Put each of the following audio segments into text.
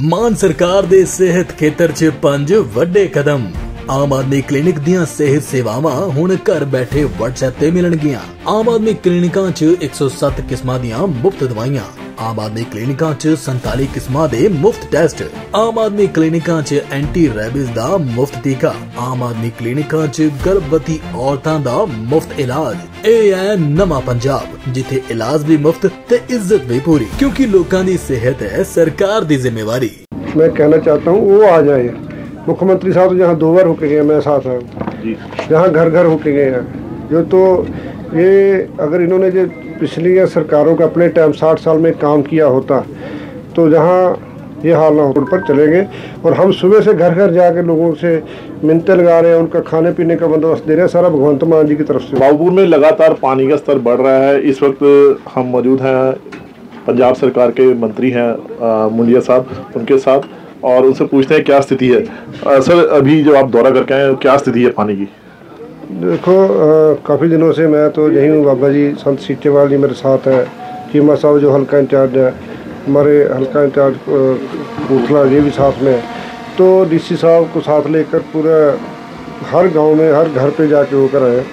मान सरकार दे सेहत खेतर च 5 ਵੱਡੇ कदम। आम आदमी क्लिनिक दियां सेहत सेवावां हुण घर बैठे WhatsApp ते मिलणगियां। आम आदमी क्लिनिकां च 107 किस्मां दियां मुफ्त दवाइयां। आम आदमी क्लिनिकां च 47 किस्मां दे मुफ्त टेस्ट। आम आदमी क्लिनिकां च एंटी रैबीज दा मुफ्त टीका। आम आदमी क्लिनिकां च गर्भवती औरतां दा मुफ्त इलाज। ਇਹ है नवा पंजाब जिथे इलाज भी मुफ्त ते इज्जत भी पूरी, क्योंकि लोकां दी सेहत है सरकार दी जिम्मेवारी। मैं कहना चाहता हूँ वो आ जाए। मुख्यमंत्री साहब तो जहाँ 2 बार होके गए, मैं साथ हूँ, जहाँ घर घर होके गए हैं। जो तो ये अगर इन्होंने जो पिछली सरकारों का अपने टाइम 60 साल में काम किया होता तो जहाँ ये हाल ना हो पर चलेंगे। और हम सुबह से घर घर जाके लोगों से मिन्नतें लगा रहे हैं, उनका खाने पीने का बंदोबस्त दे रहे हैं, सारा भगवंत मान जी की तरफ से। बाबूपुर में लगातार पानी का स्तर बढ़ रहा है। इस वक्त हम मौजूद हैं पंजाब सरकार के मंत्री हैं मुंडिया साहब, उनके साथ, और उनसे पूछते हैं क्या स्थिति है। सर, अभी जो आप दौरा करके आए क्या स्थिति है पानी की? देखो, काफ़ी दिनों से मैं तो यही हूँ। बाबा जी संत सीचेवाल जी मेरे साथ हैं, चीमा साहब जो हल्का इंचार्ज है, हमारे हल्का इंचार्ज कपूरथला ये भी साथ में। तो डीसी साहब को साथ लेकर पूरा हर गांव में हर घर पे जाके होकर आए।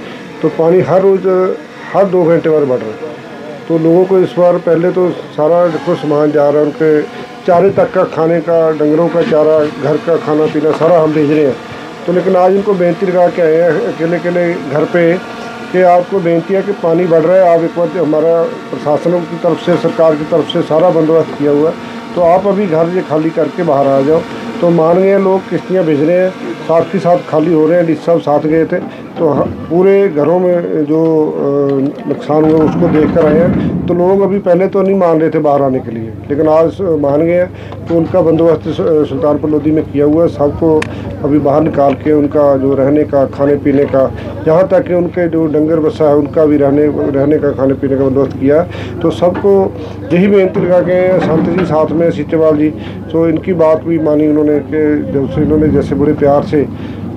तो पानी हर रोज़ हर 2 घंटे बाद बढ़ रहा है। तो लोगों को इस बार पहले तो सारा देखो सामान जा रहा है, उनके चारे तक का खाने का, डंगरों का चारा, घर का खाना पीना सारा हम भेज रहे हैं। तो लेकिन आज इनको बेनती लगा के आए हैं अकेले अकेले घर पे कि आपको बेनती है कि पानी बढ़ रहा है, आप एक बार हमारा प्रशासनों की तरफ से, सरकार की तरफ से सारा बंदोबस्त किया हुआ है, तो आप अभी घर ये खाली करके बाहर आ जाओ। तो मान गए लोग, किश्तियाँ भेज रहे हैं, साथ के साथ खाली हो रहे हैं। डीसी साहब साथ गए थे तो पूरे घरों में जो नुकसान हुआ उसको देख कर आए हैं। तो लोग अभी पहले तो नहीं मान रहे थे बाहर आने के लिए, लेकिन आज मान गए हैं। तो उनका बंदोबस्त सुल्तानपुर लोधी में किया हुआ है। सबको अभी बाहर निकाल के उनका जो रहने का, खाने पीने का, यहाँ तक कि उनके जो डंगर बसा है उनका भी रहने का, खाने पीने का बंदोबस्त किया। तो सबको यही बेनती लगा के संत जी साथ में सीचेवाल जी, तो इनकी बात भी मानी उन्होंने कि जब से इन्होंने जैसे बड़े प्यार से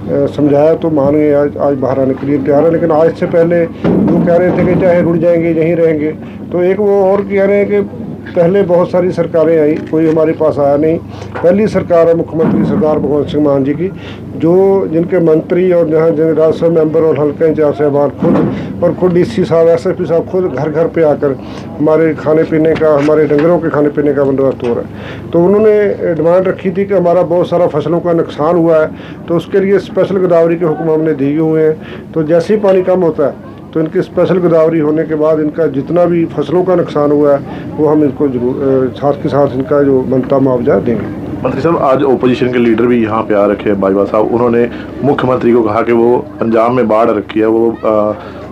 समझाया तो मान गए। आज बाहर आने के लिए तैयार है। लेकिन आज से पहले वो कह रहे थे कि चाहे रुक जाएंगे यहीं रहेंगे। तो एक वो और कह रहे हैं कि पहले बहुत सारी सरकारें आई, कोई हमारे पास आया नहीं। पहली सरकार है मुख्यमंत्री सरदार भगवंत सिंह मान जी की, जो जिनके मंत्री और जहाँ राज्यसभा मेंबर और हल्का इंचार्ज साहबान खुद और डीसी साहब, SSP साहब खुद घर घर पे आकर हमारे खाने पीने का, हमारे डंगरों के खाने पीने का बंदोबस्त हो रहा है। तो उन्होंने डिमांड रखी थी कि हमारा बहुत सारा फसलों का नुकसान हुआ है, तो उसके लिए स्पेशल गोदावरी के हुक्म हमने दिए हुए हैं। तो जैसे ही पानी कम होता है तो इनकी स्पेशल गोदावरी होने के बाद इनका जितना भी फसलों का नुकसान हुआ है वो हम इनको जरूर साथ के साथ इनका जो बनता मुआवजा देंगे। मंत्री साहब, आज ओपोजिशन के लीडर भी यहाँ पे आ रखे हैं, बाजवा साहब, उन्होंने मुख्यमंत्री को कहा कि वो पंजाब में बाढ़ रखी है, वो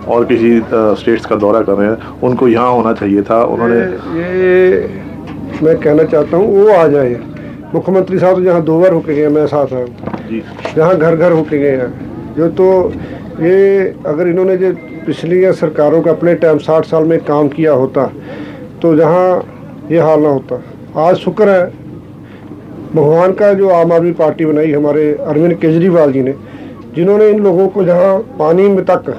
और किसी स्टेट्स का दौरा कर रहे हैं, उनको यहाँ होना चाहिए था। उन्होंने ये मैं कहना चाहता हूँ वो आ जाए। मुख्यमंत्री साहब तो जहाँ 2 बार होके गए, मैं साथ हूँ, जहाँ घर घर होके गए हैं। जो तो ये अगर इन्होंने जो पिछली सरकारों का अपने टाइम 60 साल में काम किया होता तो जहाँ ये हाल ना होता। आज शुक्र है भगवान का जो आम आदमी पार्टी बनाई हमारे अरविंद केजरीवाल जी ने, जिन्होंने इन लोगों को जहाँ पानी में तक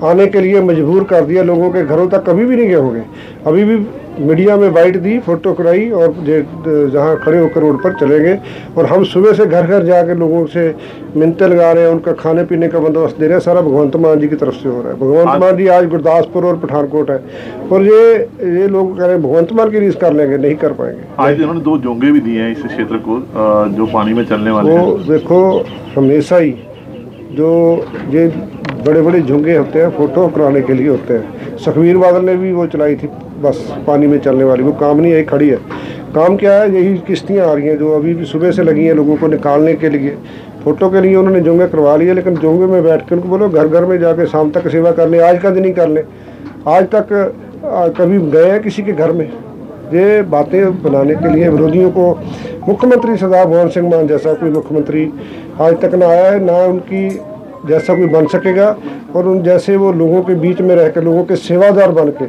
आने के लिए मजबूर कर दिया। लोगों के घरों तक कभी भी नहीं गए होंगे। अभी भी मीडिया में बाइट दी, फोटो कराई और जहाँ खड़े होकर रोड पर चलेंगे। और हम सुबह से घर घर जाके लोगों से मिन्नतें लगा रहे हैं, उनका खाने पीने का बंदोबस्त दे रहे हैं, सारा भगवंत मान जी की तरफ से हो रहा है। भगवंत मान जी आज गुरदासपुर और पठानकोट है, और ये लोग कह रहे हैं भगवंत मान की रीस कर लेंगे, नहीं कर पाएंगे। आज इन्होंने 2 जोंगे भी दिए हैं इस क्षेत्र को, जो पानी में चलने वाले हैं। देखो, हमेशा ही जो ये बड़े बड़े झुंगे होते हैं फोटो कराने के लिए होते हैं। सुखबीर बादल ने भी वो चलाई थी बस पानी में चलने वाली, वो काम नहीं है, खड़ी है। काम क्या है, यही किश्तियाँ आ रही हैं जो अभी भी सुबह से लगी हैं लोगों को निकालने के लिए, फोटो के लिए उन्होंने जोंगे करवा लिए। लेकिन जोंगे में बैठ के उनको बोलो घर घर में जाके शाम तक सेवा कर लें, आज का दिन ही कर लें। आज तक कभी गए हैं किसी के घर में? ये बातें बनाने के लिए विरोधियों को मुख्यमंत्री सरदार भगवंत सिंह मान जैसा कोई मुख्यमंत्री आज तक ना आया है, ना उनकी जैसा कोई बन सकेगा। और उन जैसे वो लोगों के बीच में रहकर, लोगों के सेवादार बन के,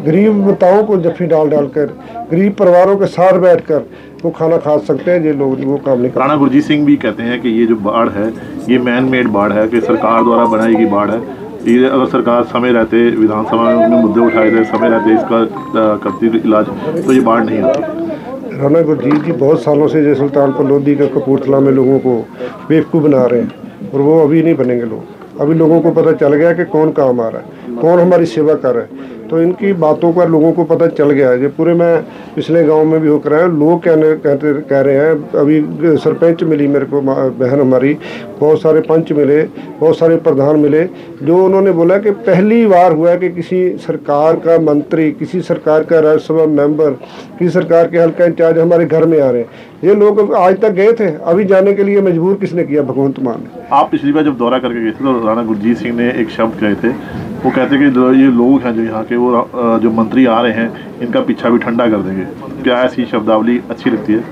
गरीब माताओं को जफ्फी डाल कर, गरीब परिवारों के साथ बैठकर वो खाना खा सकते हैं। ये लोग वो काम नहीं करते। राणा गुरजीत सिंह भी कहते हैं कि ये जो बाढ़ है ये मैन मेड बाढ़ है, कि सरकार द्वारा बनाई गई बाढ़ है। ये अगर सरकार समय रहते विधानसभा में मुद्दे उठाए थे, समय रहते इसका करती इलाज, तो ये बाढ़ नहीं आती। राणा गुरजीत जी बहुत सालों से जय सुल्तानपुर लोधी का कपूरथला में लोगों को बेवकूफ़ बना रहे हैं, और वो अभी नहीं बनेंगे लोग। अभी लोगों को पता चल गया कि कौन काम आ रहा है, कौन हमारी सेवा कर रहा है। तो इनकी बातों का लोगों को पता चल गया है। जो पूरे मैं पिछले गांव में भी होकर आया, लोग कह रहे हैं। अभी सरपंच मिली मेरे को बहन हमारी, बहुत सारे पंच मिले, बहुत सारे प्रधान मिले, जो उन्होंने बोला कि पहली बार हुआ है कि किसी सरकार का मंत्री, किसी सरकार का राज्यसभा मेंबर, किसी सरकार के हल्का इंचार्ज हमारे घर में आ रहे हैं। ये लोग आज तक गए थे, अभी जाने के लिए मजबूर किसने किया? भगवंत मान ने। आप पिछली बार जब दौरा करके गए थे तो राणा गुरजीत सिंह ने एक शब्द कहे थे, वो कहते कि ये लोग हैं जो यहाँ के, वो जो मंत्री आ रहे हैं इनका पीछा भी ठंडा कर देंगे। क्या ऐसी शब्दावली अच्छी लगती है?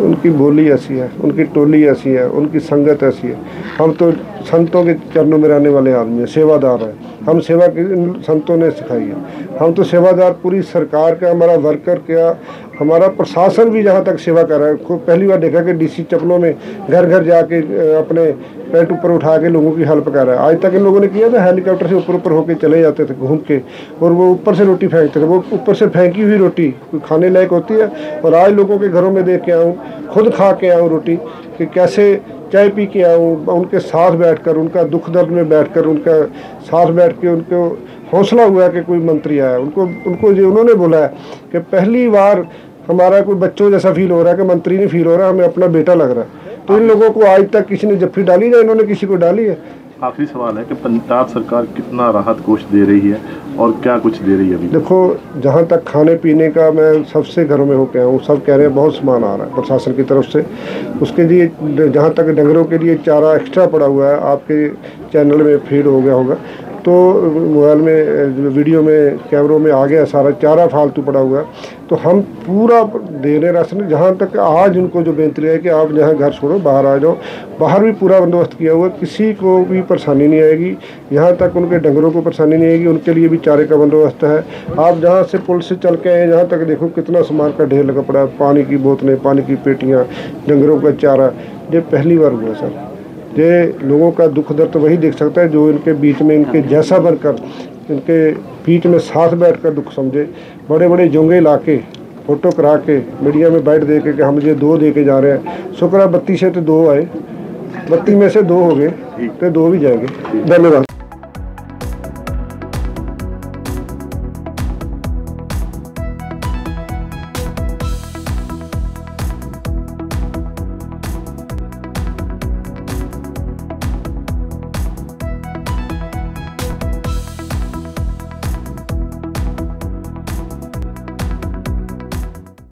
उनकी बोली ऐसी है, उनकी टोली ऐसी है, उनकी संगत ऐसी है। हम तो संतों के चरणों में रहने वाले आदमी हैं, सेवादार हैं। हम सेवा की संतों ने सिखाई है। हम तो सेवादार पूरी सरकार का, हमारा वर्कर क्या, हमारा प्रशासन भी जहाँ तक सेवा कर रहा है। खूब पहली बार देखा कि डीसी चप्पलों में घर घर जाके अपने पेट ऊपर उठा के लोगों की हेल्प कर रहा है। आज तक इन लोगों ने किया था, हेलीकॉप्टर से ऊपर होके चले जाते थे घूम के, और वो ऊपर से रोटी फेंकते थे। वो ऊपर से फेंकी हुई रोटी खाने लायक होती है। और आज लोगों के घरों में देख के आऊँ, खुद खा के आऊँ रोटी, कि कैसे चाय पी के आऊँ, उनके साथ बैठकर, उनका दुख दर्द में बैठकर, उनका साथ बैठ के उनको हौसला हुआ कि कोई मंत्री आया। उनको जो उन्होंने बोला है कि पहली बार हमारा कोई बच्चों जैसा फील हो रहा है, कि मंत्री नहीं फील हो रहा, हमें अपना बेटा लग रहा है। तो इन लोगों को आज तक किसी ने जफ्फी डाली है, इन्होंने किसी को डाली है? आखिरी सवाल है कि पंजाब सरकार कितना राहत कोष दे रही है और क्या कुछ दे रही है अभी? देखो, जहाँ तक खाने पीने का, मैं सबसे घरों में होके आया हूँ, सब कह रहे हैं बहुत सामान आ रहा है प्रशासन की तरफ से। उसके लिए जहाँ तक डंगरों के लिए चारा एक्स्ट्रा पड़ा हुआ है, आपके चैनल में फीड हो गया होगा, तो मोबाइल में, वीडियो में, कैमरों में आ गया सारा चारा फालतू पड़ा हुआ है। तो हम पूरा दे रहे राशन। जहाँ तक आज उनको जो बेनती है कि आप जहाँ घर छोड़ो बाहर आ जाओ, बाहर भी पूरा बंदोबस्त किया हुआ है, किसी को भी परेशानी नहीं आएगी। यहाँ तक उनके डंगरों को परेशानी नहीं आएगी, उनके लिए भी चारे का बंदोबस्त है। आप जहाँ से पुल से चल के आए, जहाँ तक देखो कितना सामान का ढेर लगा पड़ा है, पानी की बोतलें, पानी की पेटियाँ, डंगरों का चारा। ये पहली बार हुआ सर। ये लोगों का दुख दर्द तो वही देख सकता है जो इनके बीच में, इनके जैसा बनकर, इनके बीच में साथ बैठकर दुख समझे। बड़े बड़े जोंगे ला के, फोटो करा के, मीडिया में बैठ दे के कि हम ये 2 दे के जा रहे हैं। शुक्र है 32 से तो 2 आए, 32 में से 2 हो गए, तो 2 भी जाएंगे। धन्यवाद।